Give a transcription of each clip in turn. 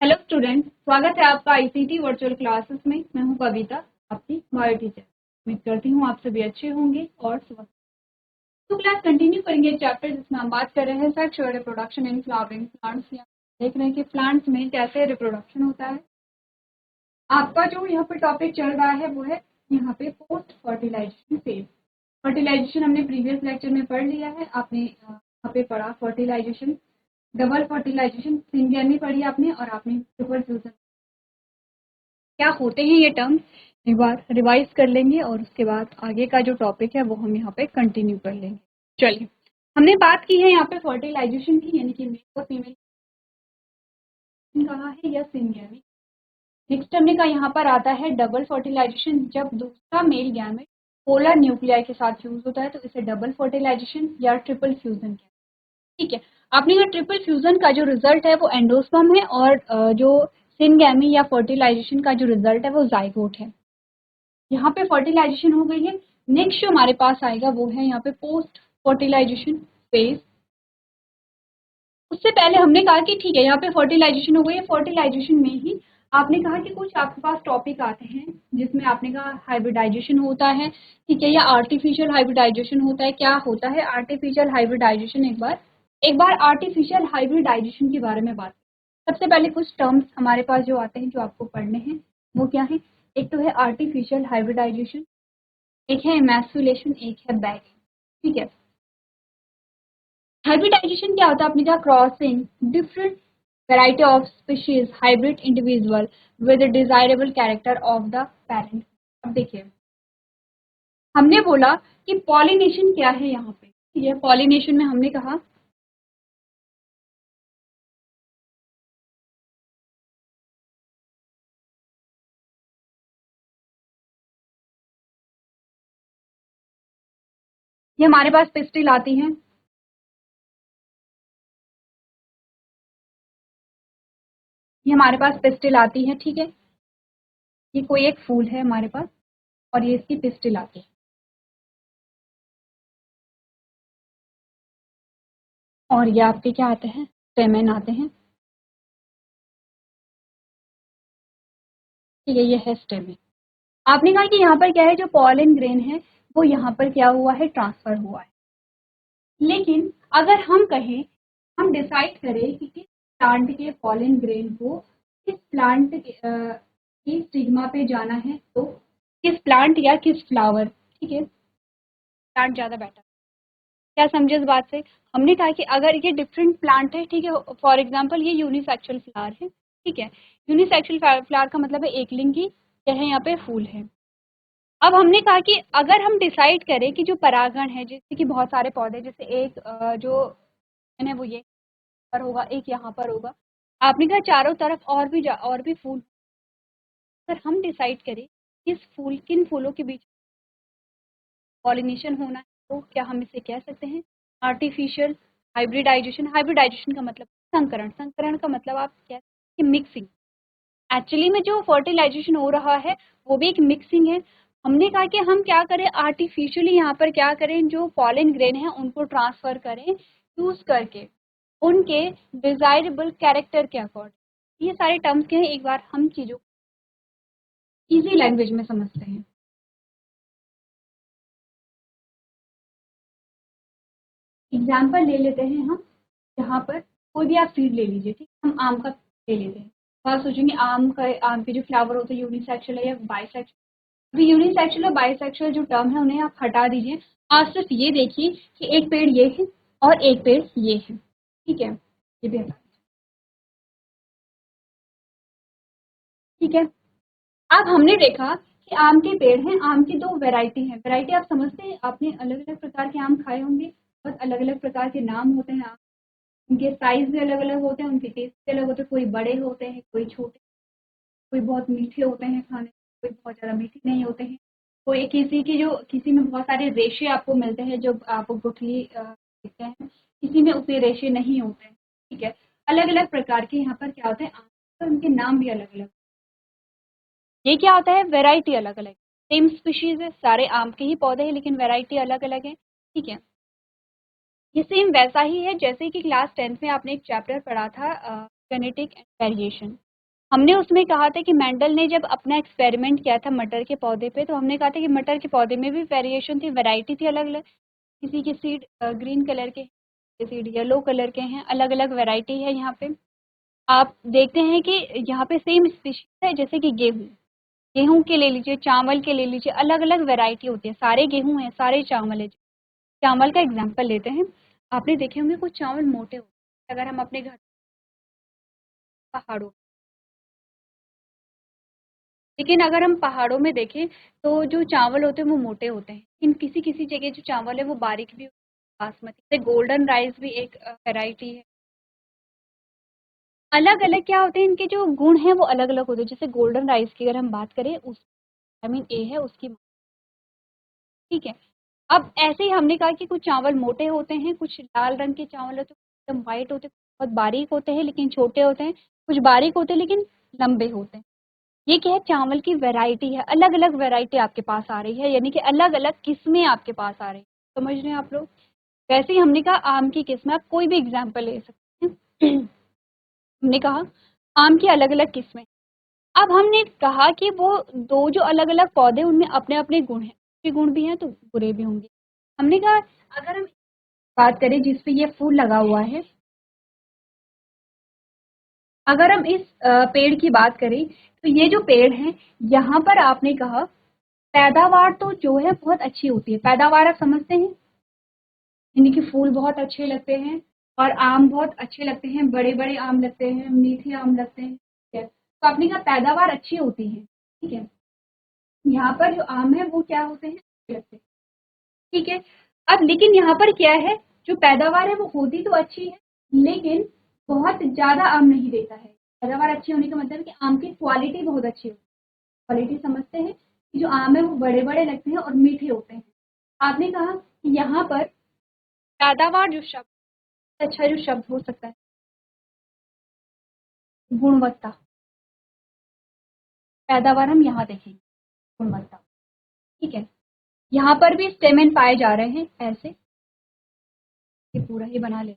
Hello student, स्वागत है आपका आईसीटी वर्चुअल क्लासेस में। मैं हूं कविता, आपकी बायो टीचर। उम्मीद करती हूं आप सभी अच्छे होंगे और स्वस्थ। तो क्लास कंटिन्यू करेंगे चैप्टर जिसमें हम बात कर रहे हैं sexual reproduction in flowering plants. देख रहे हैं कि प्लांट्स में कैसे रिप्रोडक्शन होता है। आपका जो यहाँ पे टॉपिक चल रहा है वो है यहाँ पे पोस्ट फर्टिलाइजेशन फेज। फर्टिलाइजेशन हमने प्रीवियस लेक्चर में पढ़ लिया है। आपने यहाँ पे पढ़ा फर्टिलाइजेशन, डबल फर्टिलाइजेशन, सिंगेमी पढ़ी आपने, और आपने ट्रिपल फ्यूजन क्या होते हैं ये टर्म्स एक बार रिवाइज कर लेंगे और उसके बाद आगे का जो टॉपिक है वो हम यहाँ पे कंटिन्यू कर लेंगे। चलिए, हमने बात की है यहाँ पे फर्टिलाइजेशन की, यानी कि मेल और फीमेल कहा है या सिंगेमी। नेक्स्ट हमने कहा यहाँ पर आता है डबल फर्टिलाइजेशन, जब दूसरा मेल गैमेट पोलर न्यूक्लियाई के साथ फ्यूज होता है तो इसे डबल फर्टिलाइजेशन या ट्रिपल फ्यूजन कहते हैं। ठीक है, आपने कहा ट्रिपल फ्यूजन का जो रिजल्ट है वो एंडोस्पर्म है और जो सिंगेमी या फर्टिलाइजेशन का जो रिजल्ट है वो जाइगोट है। यहाँ पे फर्टिलाइजेशन हो गई है। नेक्स्ट जो हमारे पास आएगा वो है यहाँ पे पोस्ट फर्टिलाइजेशन फेज। उससे पहले हमने कहा कि ठीक है, यहाँ पे फर्टिलाइजेशन हो गई है। फर्टिलाइजेशन में ही आपने कहा कि कुछ आपके पास टॉपिक आते हैं जिसमें आपने कहा हाइब्रिडाइजेशन होता है, ठीक है, या आर्टिफिशियल हाइब्रिडाइजेशन होता है। क्या होता है आर्टिफिशियल हाइब्रिडाइजेशन? एक बार आर्टिफिशियल हाइब्रिडाइजेशन के बारे में बात। सबसे पहले कुछ टर्म्स हमारे पास जो आते हैं जो आपको पढ़ने हैं वो क्या है। एक तो है आर्टिफिशियल हाइब्रिडाइजेशन, एक है इमैस्कुलेशन, एक है बैग। ठीक है, हाइब्रिडाइजेशन क्या होता है? आपने कहा crossing different variety of species hybrid individual with desirable character of the parent. अब देखिए, हमने बोला कि पॉलिनेशन क्या है यहाँ पे। ठीक है, पॉलिनेशन में हमने कहा ये हमारे पास पिस्टिल आती हैं, ये हमारे पास पिस्टिल आती है। ठीक है, ये कोई एक फूल है हमारे पास और ये इसकी पिस्टिल आती है। और ये आपके क्या आते हैं, स्टेमेन आते हैं। ठीक है, ये है स्टेमेन। आपने कहा कि यहाँ पर क्या है, जो पॉलन ग्रेन है वो यहाँ पर क्या हुआ है, ट्रांसफर हुआ है। लेकिन अगर हम कहें, हम डिसाइड करें कि किस प्लांट के पॉलन ग्रेन को किस प्लांट की स्टिग्मा पे जाना है, तो किस प्लांट या किस फ्लावर, ठीक है, प्लांट ज़्यादा बेटर। क्या समझे इस बात से? हमने कहा कि अगर ये डिफरेंट प्लांट है, ठीक है, फॉर एग्जाम्पल ये यूनिसेक्सुअल फ्लावर है। ठीक है, यूनिसेक्सुअल फ्लावर का मतलब है एक लिंगी क्या है, यहाँ पे फूल है। अब हमने कहा कि अगर हम डिसाइड करें कि जो परागण है, जैसे कि बहुत सारे पौधे, जैसे एक जो है वो ये पर होगा, एक यहाँ पर होगा। आपने कहा चारों तरफ और भी फूल। अगर हम डिसाइड करें किस फूल किन फूलों के बीच पॉलिनेशन होना है, तो क्या हम इसे कह सकते हैं आर्टिफिशियल हाइब्रिडाइजेशन। हाइब्रिडाइजेशन का मतलब संकरण, संकरण का मतलब आप कह सकते हैं मिक्सिंग। एक्चुअली में जो फर्टिलाइजेशन हो रहा है वो भी एक मिक्सिंग है। हमने कहा कि हम क्या करें, आर्टिफिशियली यहाँ पर क्या करें, जो पॉलन ग्रेन है उनको ट्रांसफर करें यूज करके उनके डिजायरेबल कैरेक्टर के अकॉर्डिंग। ये सारे टर्म्स के हैं, एक बार हम चीजों इजी लैंग्वेज में समझते हैं। एग्जाम्पल ले लेते हैं हम, यहाँ पर कोई भी आप सीड ले लीजिए। ठीक, हम आम का ले लेते हैं। तो आप सोचेंगे आम के जो फ्लावर होते हैं यूनिसेक्सुअल है या बाइसेक्सुअल। अभी यूनिसेक्सुअल और बाइसेक्सुअल जो टर्म है उन्हें आप हटा दीजिए। आज सिर्फ ये देखिए कि एक पेड़ ये है और एक पेड़ ये है। ठीक है, ये भी हटा दीजिए। ठीक है, अब हमने देखा कि आम के पेड़ हैं, आम की दो वैरायटी है। वैरायटी आप समझते हैं, आपने अलग अलग प्रकार के आम खाए होंगे, बहुत अलग अलग प्रकार के नाम होते हैं। उनके साइज भी अलग अलग होते हैं, उनके टेस्ट भी अलग होते हैं। कोई बड़े होते हैं, कोई छोटे, कोई बहुत मीठे होते हैं खाने, कोई बहुत ज़्यादा मीठे नहीं होते हैं। कोई किसी में बहुत सारे रेशे आपको मिलते हैं जो आप गुठली देखते हैं, किसी में उतने रेशे नहीं होते हैं। ठीक है, अलग अलग प्रकार के यहाँ पर क्या होते हैं आम, तो उनके नाम भी अलग अलग। ये क्या होता है, वेराइटी अलग अलग। सेम स्पीशीज है, सारे आम के ही पौधे हैं लेकिन वेराइटी अलग अलग है। ठीक है, ये सेम वैसा ही है जैसे कि क्लास 10th में आपने एक चैप्टर पढ़ा था जेनेटिक एंड वेरिएशन। हमने उसमें कहा था कि मेंडल ने जब अपना एक्सपेरिमेंट किया था मटर के पौधे पे, तो हमने कहा था कि मटर के पौधे में भी वेरिएशन थी, वैरायटी थी अलग अलग। किसी के सीड ग्रीन कलर के, सीड येलो कलर के हैं, अलग अलग वैरायटी है। यहाँ पे आप देखते हैं कि यहाँ पे सेम स्पीशीज है, जैसे कि गेहूँ, गेहूँ के ले लीजिए, चावल के ले लीजिए, अलग अलग वैरायटी होती है। सारे गेहूँ हैं, सारे चावल है। चावल का एग्जाम्पल लेते हैं। आपने देखे होंगे कुछ चावल मोटे होते हैं, अगर हम अपने घर पहाड़ों, लेकिन अगर हम पहाड़ों में देखें तो जो चावल होते हैं वो मोटे होते हैं। इन किसी किसी जगह जो चावल है वो बारीक भी होते हैं। बासमती से गोल्डन राइस भी एक वैरायटी है। अलग अलग क्या होते हैं, इनके जो गुण हैं वो अलग अलग होते हैं। जैसे गोल्डन राइस की अगर हम बात करें, उस विटामिन ए है उसकी, ठीक है। अब ऐसे ही हमने कहा कि कुछ चावल मोटे होते हैं, कुछ लाल रंग के चावल होते हैं, एकदम वाइट होते हैं, बहुत बारीक होते हैं लेकिन छोटे होते हैं, कुछ बारीक होते हैं लेकिन लंबे होते हैं। ये क्या है, चावल की वैरायटी है। अलग अलग वैरायटी आपके पास आ रही है, यानी कि अलग अलग किस्में आपके पास आ रही है। समझ रहे हैं आप लोग? वैसे ही हमने कहा आम की किस्में, आप कोई भी एग्जाम्पल ले सकते हैं। हमने कहा आम की अलग अलग किस्में। अब हमने कहा कि वो दो जो अलग अलग पौधे, उनमें अपने अपने गुण हैं, अच्छे गुण भी हैं तो बुरे भी होंगे। हमने कहा अगर हम बात करें जिस पे ये फूल लगा हुआ है, अगर हम इस पेड़ की बात करें तो ये जो पेड़ है, यहाँ पर आपने कहा पैदावार तो जो है बहुत अच्छी होती है। पैदावार आप समझते हैं, यानी कि फूल बहुत अच्छे लगते हैं और आम बहुत अच्छे लगते हैं, बड़े बड़े आम लगते हैं, मीठे आम लगते हैं, ठीक है। तो आपने कहा पैदावार अच्छी होती है, ठीक है। यहाँ पर जो आम है वो क्या होते हैं, अच्छे लगते हैं, ठीक है। अब लेकिन यहाँ पर क्या है, जो पैदावार है वो होती तो अच्छी है, लेकिन बहुत ज्यादा आम नहीं देता है। पैदावार अच्छी होने का मतलब है कि आम की क्वालिटी बहुत अच्छी होती है। क्वालिटी समझते हैं कि जो आम है वो बड़े बड़े लगते हैं और मीठे होते हैं। आपने कहा कि यहाँ पर पैदावार जो शब्द, अच्छा जो शब्द हो सकता है, गुणवत्ता। पैदावार हम यहाँ देखेंगे, गुणवत्ता, ठीक है। यहाँ पर भी स्टेमेन पाए जा रहे हैं ऐसे, ये पूरा ही बना ले,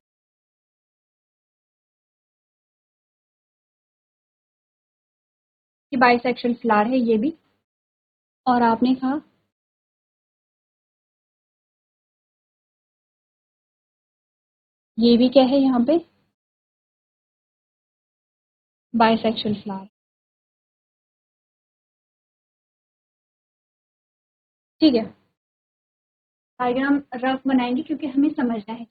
कि बाइसेक्शुअल फ्लावर है ये भी। और आपने कहा ये भी क्या है, यहाँ पे बाइसेक्सुअल फ्लावर, ठीक है। डायग्राम रफ बनाएंगे क्योंकि हमें समझना है।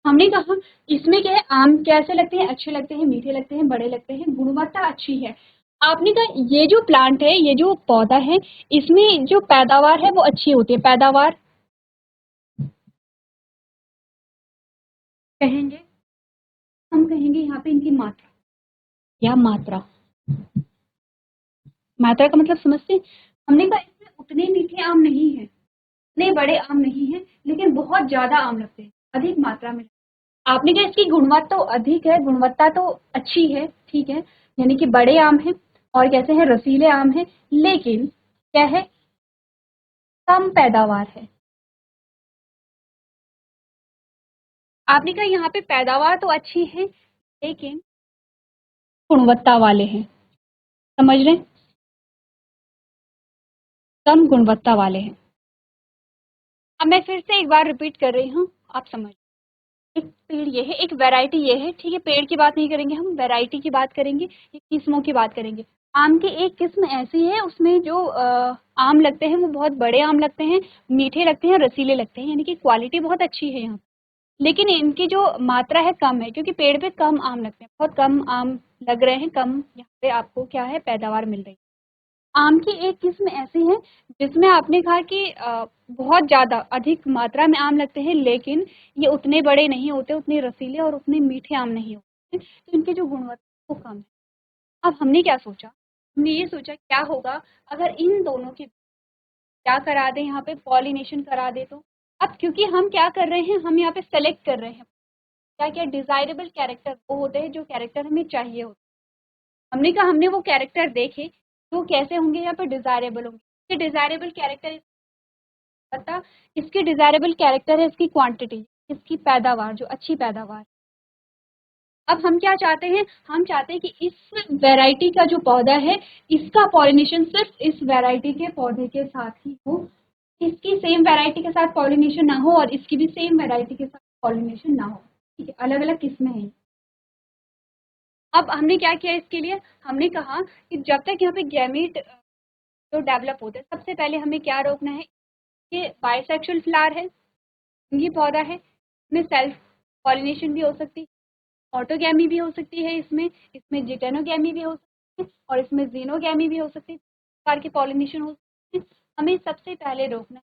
हमने कहा इसमें क्या है, आम कैसे लगते हैं, अच्छे लगते हैं, मीठे लगते हैं, बड़े लगते हैं, गुणवत्ता अच्छी है। आपने कहा ये जो प्लांट है, ये जो पौधा है, इसमें जो पैदावार है वो अच्छी होती है। पैदावार कहेंगे, हम कहेंगे यहाँ पे इनकी मात्रा, या मात्रा, मात्रा का मतलब समझते हैं। हमने कहा इसमें उतने मीठे आम नहीं है, उतने बड़े आम नहीं है, लेकिन बहुत ज्यादा आम लगते हैं, अधिक मात्रा में। आपने कहा इसकी गुणवत्ता तो अधिक है, गुणवत्ता तो अच्छी है, ठीक है, यानी कि बड़े आम हैं और कैसे हैं, रसीले आम हैं, लेकिन क्या है, कम पैदावार है। आपने कहा यहाँ पे पैदावार तो अच्छी है लेकिन गुणवत्ता वाले हैं, समझ रहे हैं, कम गुणवत्ता वाले हैं। अब मैं फिर से एक बार रिपीट कर रही हूँ, आप समझ, एक पेड़ ये है, एक वैरायटी ये है, ठीक है। पेड़ की बात नहीं करेंगे हम, वैरायटी की बात करेंगे, किस्मों की बात करेंगे। आम की एक किस्म ऐसी है, उसमें जो आम लगते हैं वो बहुत बड़े आम लगते हैं, मीठे लगते हैं, रसीले लगते हैं, यानी कि क्वालिटी बहुत अच्छी है यहाँ। लेकिन इनकी जो मात्रा है कम है, क्योंकि पेड़ पे कम आम लगते हैं, बहुत कम आम लग रहे हैं, कम यहाँ पे आपको क्या है, पैदावार मिल रही है। आम की एक किस्म ऐसी है जिसमें आपने कहा कि बहुत ज़्यादा अधिक मात्रा में आम लगते हैं, लेकिन ये उतने बड़े नहीं होते, उतने रसीले और उतने मीठे आम नहीं होते, तो इनकी जो गुणवत्ता वो कम है। अब हमने क्या सोचा, हमने ये सोचा क्या होगा अगर इन दोनों की क्या करा दें, यहाँ पे पॉलिनेशन करा दे तो। अब क्योंकि हम क्या कर रहे हैं, हम यहाँ पे सेलेक्ट कर रहे हैं क्या क्या डिजायरेबल कैरेक्टर, वो होते हैं जो कैरेक्टर हमें चाहिए होते हैं। हमने कहा हमने वो कैरेक्टर देखे तो कैसे होंगे, यहाँ पे डिजायरेबल होंगे। डिजायरेबल कैरेक्टर पता, इसकी डिजायरेबल कैरेक्टर है इसकी क्वांटिटी, इसकी पैदावार, जो अच्छी पैदावार। अब हम क्या चाहते हैं, हम चाहते हैं कि इस वैरायटी का जो पौधा है इसका पॉलिनेशन सिर्फ इस वैरायटी के पौधे के साथ ही हो, इसकी सेम वैरायटी के साथ पॉलिनेशन ना हो और इसकी भी सेम वैरायटी के साथ पॉलिनेशन ना हो। ठीक है, अलग अलग किस्में हैं। अब हमने क्या किया इसके लिए, हमने कहा कि जब तक यहाँ पे गैमीट जो डेवलप होते हैं, सबसे पहले हमें क्या रोकना है, ये बाइसेक्सुअल फ्लावर है, ये पौधा है, इसमें सेल्फ पॉलिनेशन भी हो सकती है, ऑटोगैमी भी हो सकती है, इसमें इसमें जिटेनोगैमी भी हो सकती है और इसमें जीनोगैमी भी हो सकती है, प्रकार की पॉलिनेशन हो सकती है। हमें सबसे पहले रोकना है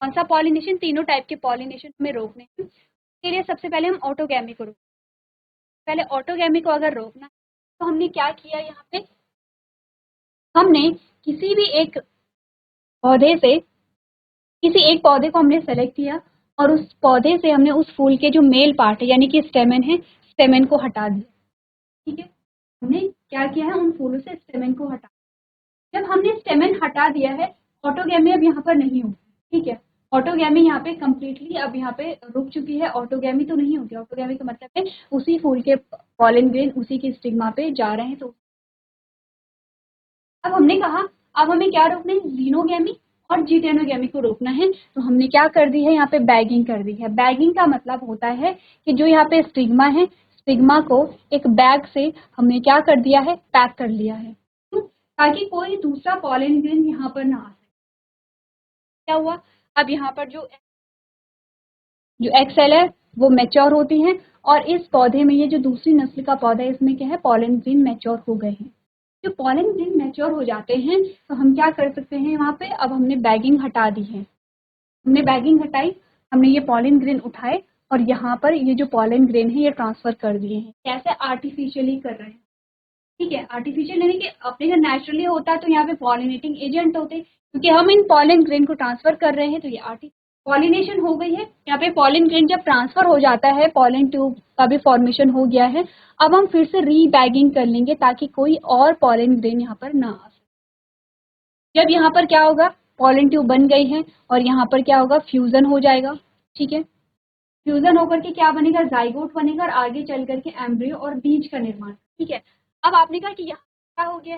कौन सा पॉलिनेशन, तीनों टाइप के पॉलिनेशन हमें रोकने हैं। इसके लिए सबसे पहले हम ऑटोगैमी को रोक, पहले ऑटोगैमी को अगर रोकना है तो हमने क्या किया, यहाँ पे हमने किसी भी एक पौधे से, किसी एक पौधे को हमने सेलेक्ट किया और उस पौधे से हमने उस फूल के जो मेल पार्ट है यानी कि स्टेमेन है, स्टेमेन को हटा दिया। ठीक है, हमने क्या किया है, उन फूलों से स्टेमेन को हटा, जब हमने स्टेमेन हटा दिया है, ऑटोगैमी अब यहाँ पर नहीं होगी। ठीक है, ऑटोगैमी यहाँ पे कंप्लीटली अब यहाँ पे रुक चुकी है, ऑटोगैमी तो नहीं होगी। ऑटोगैमी का मतलब है उसी फूल के पॉलन ग्रेन उसी की स्टिग्मा पे जा रहे हैं। तो अब हमने कहा अब हमें क्या रोकना है, जीनोगैमी और जिटेनोगैमी को रोकना है। तो हमने क्या कर दी है, यहाँ पे बैगिंग कर दी है। बैगिंग का मतलब होता है कि जो यहाँ पे स्टिग्मा है, स्टिग्मा को एक बैग से हमने क्या कर दिया है, पैक कर लिया है, ताकि कोई दूसरा पॉलन ग्रेन यहाँ पर ना आ सके। क्या हुआ, अब यहाँ पर जो एक्सेल है वो मैच्योर होती हैं और इस पौधे में, ये जो दूसरी नस्ल का पौधा है, इसमें क्या है, पॉलन ग्रेन मैच्योर हो गए हैं। जो पॉलन ग्रेन मैच्योर हो जाते हैं तो हम क्या कर सकते हैं, वहाँ पे अब हमने बैगिंग हटा दी है, हमने बैगिंग हटाई, हमने ये पॉलन ग्रेन उठाए और यहाँ पर ये जो पॉलन ग्रेन है ये ट्रांसफर कर दिए हैं। कैसे, आर्टिफिशियली कर रहे हैं। ठीक है, आर्टिफिशियल यानी कि अपने घर नेचुरली होता तो यहाँ पे पॉलिनेटिंग एजेंट होते, क्योंकि हम इन पॉलन ग्रेन को ट्रांसफर कर रहे हैं तो ये पॉलिनेशन हो गई है। यहाँ पे पॉलन ग्रेन जब ट्रांसफर हो जाता है, पॉलन ट्यूब का भी फॉर्मेशन हो गया है। अब हम फिर से रीबैगिंग कर लेंगे ताकि कोई और पॉलन ग्रेन यहाँ पर ना आ सके। जब यहाँ पर क्या होगा, पॉलन ट्यूब बन गई है और यहाँ पर क्या होगा, फ्यूजन हो जाएगा। ठीक है, फ्यूजन होकर के क्या बनेगा, जाइगोट बनेगा और आगे चल करके एम्ब्रियो और बीज का निर्माण। ठीक है, अब आपने कहा कि यहाँ क्या हो गया,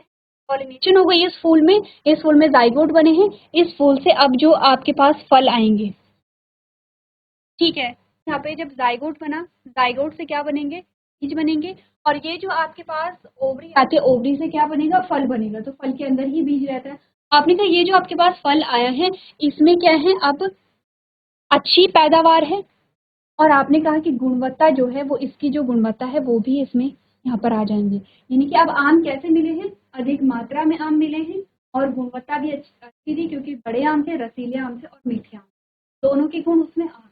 पॉलिनेशन हो गई इस फूल में, इस फूल में जाइगोट बने हैं, इस फूल से अब जो आपके पास फल आएंगे। ठीक है, यहाँ पे जब जाइगोट बना, जाइगोट से क्या बनेंगे, बीज बनेंगे और ये जो आपके पास ओवरी आती है, ओवरी से क्या बनेगा, फल बनेगा। तो फल के अंदर ही बीज रहता है। आपने कहा ये जो आपके पास फल आया है इसमें क्या है, अब अच्छी पैदावार है और आपने कहा कि गुणवत्ता जो है वो, इसकी जो गुणवत्ता है वो भी इसमें यहाँ पर आ जाएंगे। यानी कि अब आम कैसे मिले हैं, अधिक मात्रा में आम मिले हैं और गुणवत्ता भी अच्छी थी, क्योंकि बड़े आम थे, रसीले आम थे और मीठे आम, दोनों के गुण उसमें आ गए।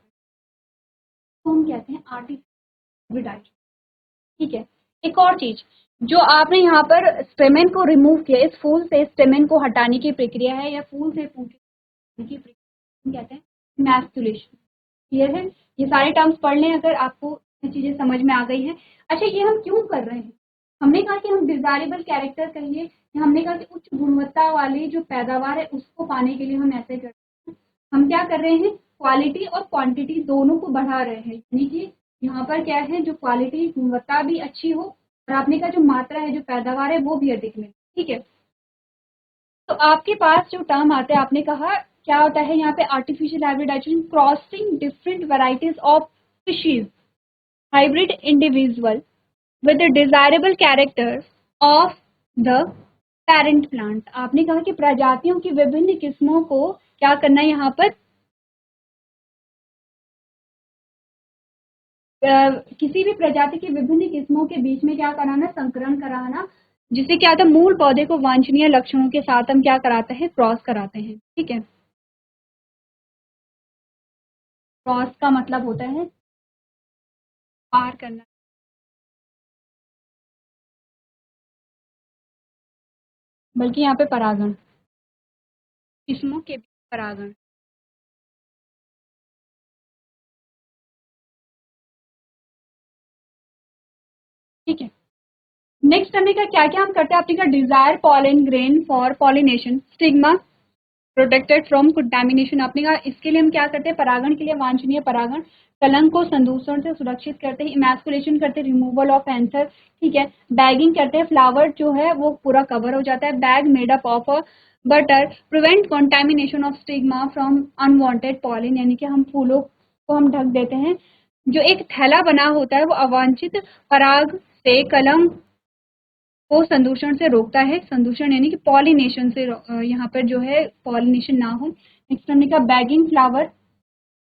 तो हम कहते हैं आर्टिफिशियल। ठीक है, एक और चीज, जो आपने यहाँ पर स्टेमेन को रिमूव किया, इस फूल से स्टेमेन को हटाने की प्रक्रिया है या फूल से फूल की प्रक्रिया कहते हैं मैस्कुलेशन। क्लियर है, ये सारे टर्म्स पढ़ लें अगर आपको ये चीजें समझ में आ गई है। अच्छा, ये हम क्यों कर रहे हैं, हमने कहा कि हम डिजायरेबल कैरेक्टर कहिए, हमने कहा कि उच्च गुणवत्ता वाली जो पैदावार है उसको पाने के लिए हम ऐसे करते हैं। हम क्या कर रहे हैं, क्वालिटी और क्वांटिटी दोनों को बढ़ा रहे हैं, यानी कि यहाँ पर क्या है, जो क्वालिटी गुणवत्ता भी अच्छी हो और आपने कहा जो मात्रा है, जो पैदावार है वो भी अधिक मिले। ठीक है, तो आपके पास जो टर्म आते हैं, आपने कहा क्या होता है यहाँ पे, artificial hybridization, crossing different varieties of species, hybrid individual with the desirable characters of the parent plant. आपने कहा कि प्रजातियों की विभिन्न किस्मों को क्या करना है, यहाँ पर किसी भी प्रजाति की विभिन्न किस्मों के बीच में क्या कराना, संकरण कराना, जिससे क्या होता है, मूल पौधे को वांछनीय लक्षणों के साथ हम क्या कराते हैं, क्रॉस कराते हैं। ठीक है, क्रॉस का मतलब होता है पार करना, बल्कि यहाँ पे परागण, किस्मों के बीच परागण। ठीक है, नेक्स्ट करने का क्या क्या हम करते हैं, आपने कहा desire pollen grain for pollination, stigma protected from contamination. आपने कहा इसके लिए हम क्या करते हैं, परागण के लिए वांछनीय परागण, कलंक को संदूषण से सुरक्षित करते हैं, इमैस्कुलेशन करते हैं, रिमूवल ऑफ एंथर, ठीक है, बैगिंग करते हैं, फ्लावर जो है वो पूरा कवर हो जाता है, bag made up of butter, prevent contamination of stigma from unwanted pollen, यानी कि हम फूलों को हम ढक देते हैं, जो एक थैला बना होता है वो अवांछित पराग से कलंक को संदूषण से रोकता है, संदूषण यानी कि पॉलिनेशन से यहाँ पर जो है पॉलिनेशन ना हो। नेक्स्ट हमने कहा bagging flower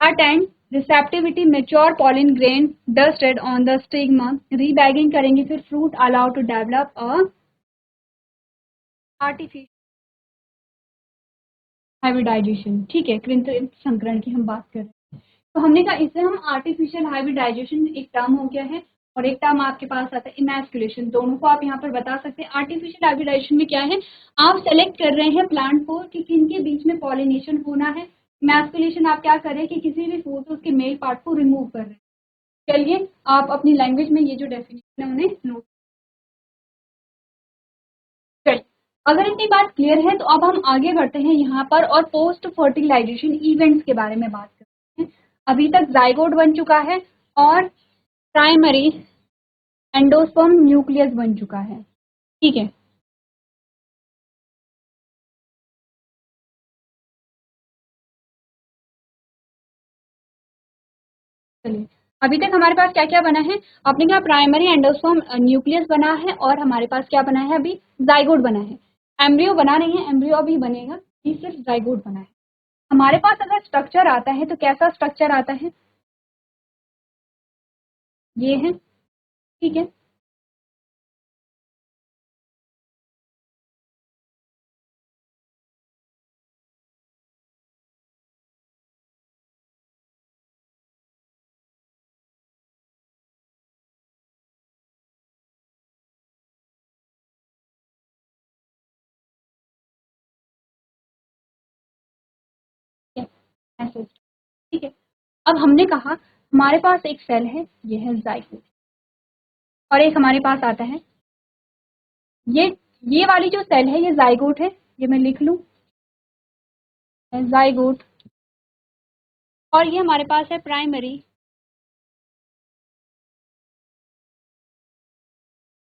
attend receptivity mature pollen grain dusted on the stigma, rebagging करेंगे फिर fruit allow to develop a artificial hybridization, ठीक है, कृत्रिम संकरण की हम बात कर रहे हैं। तो हमने कहा इससे हम आर्टिफिशियल हाइब्रिडाइजेशन एक टर्म हो गया है और एक टर्म आपके पास आता है इमैस्कुलेशन, दोनों को आप यहाँ पर बता सकते हैं। आर्टिफिशियल हाइब्रिडाइजेशन में क्या है, आप सेलेक्ट कर रहे हैं प्लांट को कि किनके बीच में पॉलिनेशन होना है, इमैस्कुलेशन आप क्या कर रहे हैं कि किसी भी फूल से उसके मेल पार्ट को रिमूव कर रहे हैं। चलिए आप अपनी लैंग्वेज में ये जो डेफिनेशन है उन्हें नोट, चलिए अगर इतनी बात क्लियर है तो अब हम आगे बढ़ते हैं यहाँ पर और पोस्ट फर्टिलाइजेशन इवेंट्स के बारे में बात करते हैं। अभी तक जाइगोट बन चुका है और प्राइमरी एंडोस्पर्म न्यूक्लियस बन चुका है, ठीक है। चलिए अभी तक हमारे पास क्या क्या बना है, आपने कहा प्राइमरी एंडोस्पर्म न्यूक्लियस बना है और हमारे पास क्या बना है, अभी जाइगोट बना है, एम्ब्रियो बना नहीं है, एम्ब्रियो अभी बनेगा, ये सिर्फ जाइगोट बना है। हमारे पास अगर स्ट्रक्चर आता है तो कैसा स्ट्रक्चर आता है, ये है, ठीक है। ऐसे, ठीक है। अब हमने कहा हमारे पास एक सेल है, ये है जाइगोट, और एक हमारे पास आता है ये ये वाली जो सेल है ये जाइगोट है, ये मैं लिख लूं जाइगोट, और ये हमारे पास है प्राइमरी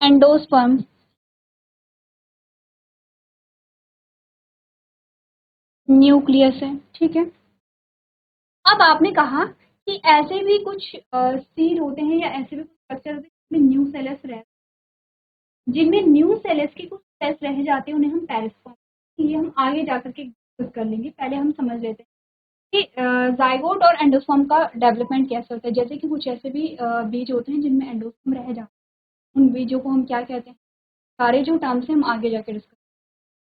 एंडोस्पर्म न्यूक्लियस है, ठीक है। अब आपने कहा कि ऐसे भी कुछ सीड होते हैं या ऐसे भी कुछ स्ट्रक्चर होते हैं जिनमें न्यू सेल्स रह, जिनमें न्यू सेल्स की कुछ सेल्स रह जाते हैं उन्हें हम पेरिस्पर्म, ये हम आगे जाकर के डिस्कस कर लेंगे, पहले हम समझ लेते हैं कि जाइगोट और एंडोस्पर्म का डेवलपमेंट कैसे होता है। जैसे कि कुछ ऐसे भी बीज होते हैं जिनमें एंडोस्पर्म रह जाते हैं, उन बीजों को हम क्या कहते हैं, सारे जो टर्म्स हैं हम आगे जाकर डिस्कस।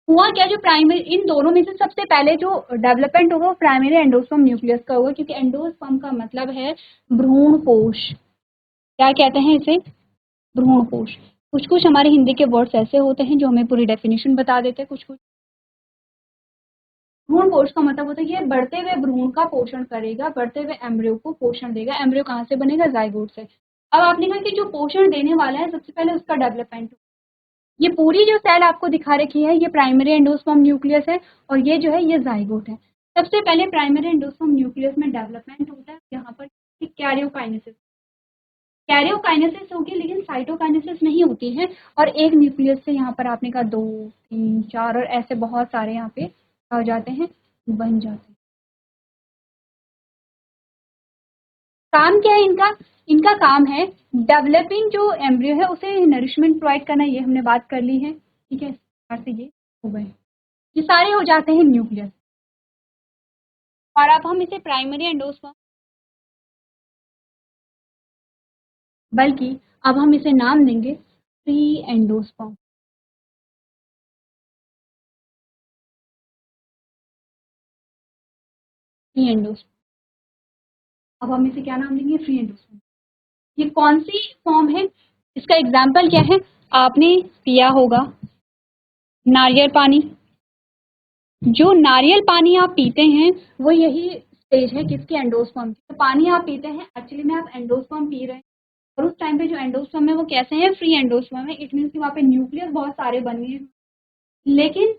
हुआ क्या, जो प्राइमरी इन दोनों में से सबसे पहले जो डेवलपमेंट होगा वो प्राइमरी एंडोस्पर्म न्यूक्लियस का होगा, क्योंकि एंडोस्पर्म का मतलब है भ्रूण कोश, क्या कहते हैं इसे, भ्रूण कोश। कुछ कुछ हमारे हिंदी के वर्ड्स ऐसे होते हैं जो हमें पूरी डेफिनेशन बता देते हैं, कुछ कुछ। भ्रूण कोश का मतलब होता है कि बढ़ते हुए भ्रूण का पोषण करेगा, बढ़ते हुए एम्ब्रियो को पोषण देगा। एम्ब्रियो कहाँ से बनेगा, जाइगोट से। अब आपने कहा कि जो पोषण देने वाला है सबसे पहले उसका डेवलपमेंट, ये पूरी जो सेल आपको दिखा रखी है ये प्राइमरी एंडोस्पर्म न्यूक्लियस है और ये जो है ये जाइगोट है। सबसे पहले प्राइमरी एंडोस्पर्म न्यूक्लियस में डेवलपमेंट होता है, यहाँ पर कैरियोकाइनेसिस, कैरियोकाइनेसिस होगी लेकिन साइटोकाइनेसिस नहीं होती है, और एक न्यूक्लियस से यहाँ पर आपने कहा 2 3 4 और ऐसे बहुत सारे यहाँ पे हो जाते हैं, बन जाते हैं। काम क्या है इनका, इनका काम है डेवलपिंग जो एम्ब्रियो है उसे नरिशमेंट प्रोवाइड करना, ये हमने बात कर ली है, ठीक है। इस प्रकार से ये हो गए, ये सारे हो जाते हैं न्यूक्लियस। और अब हम इसे प्राइमरी एंडोस्पर्म, बल्कि अब हम इसे नाम देंगे फ्री एंडोस्पर्म, फ्री एंडोस्पर्म। अब हम इसे क्या नाम देंगे, फ्री एंडोस्पर्म। ये कौन सी फॉर्म है, इसका एग्जाम्पल क्या है, आपने पिया होगा नारियल पानी, जो नारियल पानी आप पीते हैं वो यही स्टेज है किसकी, एंडोस्पर्म की। तो पानी आप पीते हैं एक्चुअली में आप एंडोस्पर्म पी रहे हैं, और उस टाइम पे जो एंडोस्पर्म है वो कैसे हैं, फ्री एंडोस्पर्म है। इट मीन्स कि वहाँ पे न्यूक्लियस बहुत सारे बन गए हैं लेकिन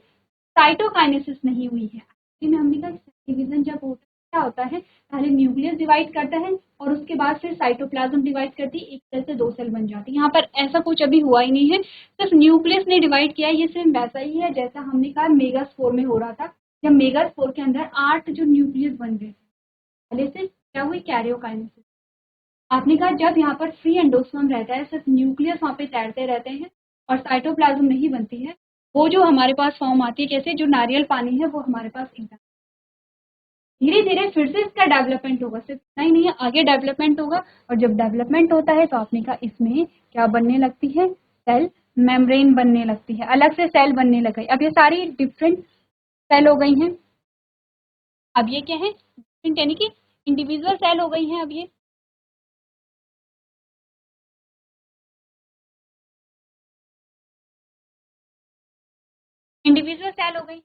साइटोकाइनेसिस नहीं हुई है। में हमने कहा डिवीजन जब होता है क्या होता है, पहले न्यूक्लियस डिवाइड करता है और उसके बाद फिर साइटोप्लाज्म डिवाइड करती है, एक सेल से 2 सेल बन जाती है। यहाँ पर ऐसा कुछ अभी हुआ ही नहीं है, सिर्फ न्यूक्लियस ने डिवाइड किया है। ये सिर्फ वैसा ही है जैसा हमने कहा मेगास्पोर में हो रहा था, जब मेगास्पोर के अंदर 8 जो न्यूक्लियस बन गए पहले से क्या हुई, कैरियोकाइनेसिस। आपने कहा जब यहाँ पर फ्री एंडोस्पर्म रहता है, सिर्फ न्यूक्लियस वहाँ पे तैरते रहते हैं और साइटोप्लाज्म नहीं बनती है, वो जो हमारे पास फॉर्म आती है कैसे, जो नारियल पानी है वो हमारे पास एकदम धीरे धीरे फिर से इसका डेवलपमेंट होगा, सिर्फ इतना ही नहीं है, आगे डेवलपमेंट होगा। और जब डेवलपमेंट होता है तो आपने कहा इसमें क्या बनने लगती है, सेल मेम्ब्रेन बनने लगती है, अलग से सेल बनने लग गई। अब ये सारी डिफरेंट सेल हो गई हैं। अब ये क्या है, डिफरेंट यानी कि इंडिविजुअल सेल हो गई हैं। अब ये इंडिविजुअल सेल हो गई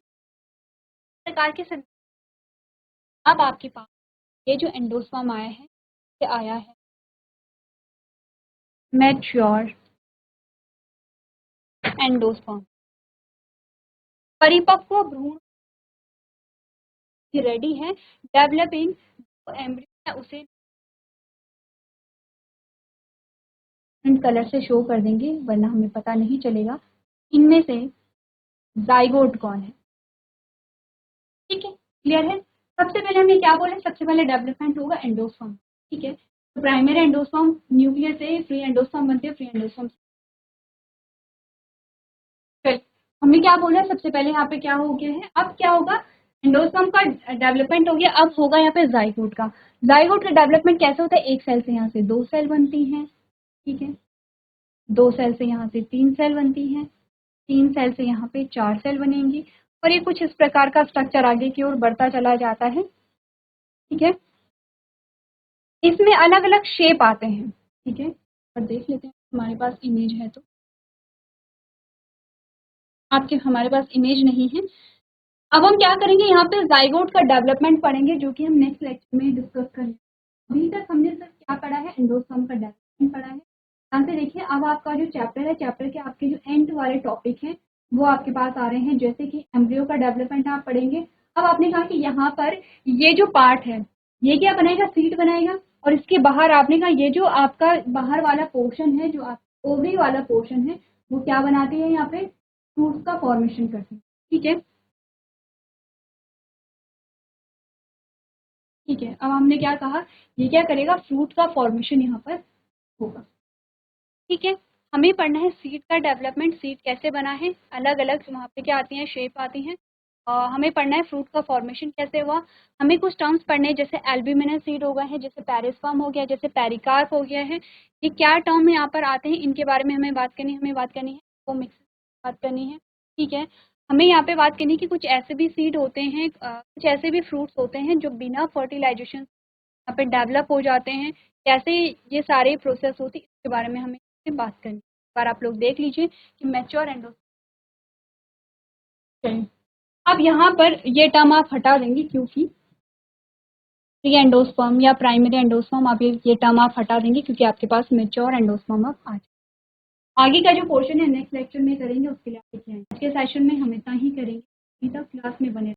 प्रकार के सब। अब आपके पास ये जो एंडोस्पर्म आया है, ये आया है मैच्योर एंडोस्पर्म, परिपक्व भ्रूण रेडी है, डेवलपिंग एम्ब्रियो है उसे कलर से शो कर देंगे वरना हमें पता नहीं चलेगा इनमें से जाइगोट कौन है। ठीक है, क्लियर है। सबसे पहले हमने क्या बोला, सबसे पहले डेवलपमेंट होगा एंडोस्पर्म। ठीक है, तो प्राइमरी एंडोस्पर्म न्यूक्लियस से फ्री एंडोस्पर्म बनते हैं, फ्री एंडोस्पर्म। हमने क्या बोला, सबसे पहले यहाँ पे क्या हो गया है, अब क्या होगा, एंडोस्पर्म का डेवलपमेंट हो गया, अब होगा यहाँ पे जाइगोट का। जाइगोट का डेवलपमेंट कैसे होता है, एक सेल से यहाँ से 2 सेल बनती हैं। ठीक है, 2 सेल से यहाँ से 3 सेल बनती हैं, 3 सेल से यहाँ पे 4 सेल बनेंगी और ये कुछ इस प्रकार का स्ट्रक्चर आगे की ओर बढ़ता चला जाता है। ठीक है, इसमें अलग अलग शेप आते हैं। ठीक है, और देख लेते हैं हमारे पास इमेज है तो, आपके हमारे पास इमेज नहीं है। अब हम क्या करेंगे, यहाँ पे जाइगोट का डेवलपमेंट पढ़ेंगे जो कि हम नेक्स्ट लेक्चर में डिस्कस करेंगे। अभी तक हमने सिर्फ क्या पढ़ा है, एंडोस्पर्म का डेवलपमेंट पढ़ा है। यहाँ पे देखिए, अब आपका जो चैप्टर है, चैप्टर के आपके जो एंड वाले टॉपिक हैं वो आपके पास आ रहे हैं, जैसे कि एम्ब्रियो का डेवलपमेंट आप पढ़ेंगे। अब आपने कहा कि यहाँ पर ये जो पार्ट है ये क्या बनाएगा, सीट बनाएगा, और इसके बाहर आपने कहा ये जो आपका बाहर वाला पोर्शन है, जो आप ओवरी वाला पोर्शन है, वो क्या बनाती है, यहाँ पे फ्रूट्स का फॉर्मेशन करती है। ठीक है, ठीक है, अब हमने क्या कहा, ये क्या करेगा, फ्रूट का फॉर्मेशन यहाँ पर होगा। ठीक है, हमें पढ़ना है सीड का डेवलपमेंट, सीड कैसे बना है, अलग अलग वहाँ पे क्या आती हैं, शेप आती हैं। हमें पढ़ना है फ्रूट का फॉर्मेशन कैसे हुआ। हमें कुछ टर्म्स पढ़ने हैं, जैसे एल्ब्यूमिनस सीड हो गए हैं, जैसे पेरिस्पर्म हो गया, जैसे पेरिकार्प हो गया है। ये क्या टर्म यहाँ पर आते हैं, इनके बारे में हमें बात करनी है, वो मिक्स बात करनी है। ठीक है, हमें यहाँ पे बात करनी है कि कुछ ऐसे भी सीड होते हैं, कुछ ऐसे भी फ्रूट्स होते हैं जो बिना फर्टिलाइजेशन यहाँ पे डेवलप हो जाते हैं, कैसे ये सारे प्रोसेस होती है, इसके बारे में हमें बात करनी है। एक बार आप लोग देख लीजिए कि मैच्योर एंडोस्पर्म। अब यहाँ पर ये टर्म आप हटा देंगे क्योंकि प्री एंडोस्पर्म या प्राइमरी एंडोस्पर्म, आप ये टर्म आप हटा देंगे क्योंकि आपके पास मैच्योर एंडोस्पर्म अब आ जाए। आगे का जो पोर्शन है नेक्स्ट लेक्चर में करेंगे, उसके लिए आप लिख लेंगे। आज के सेशन में हम इतना ही करेंगे, अभी तक क्लास में बने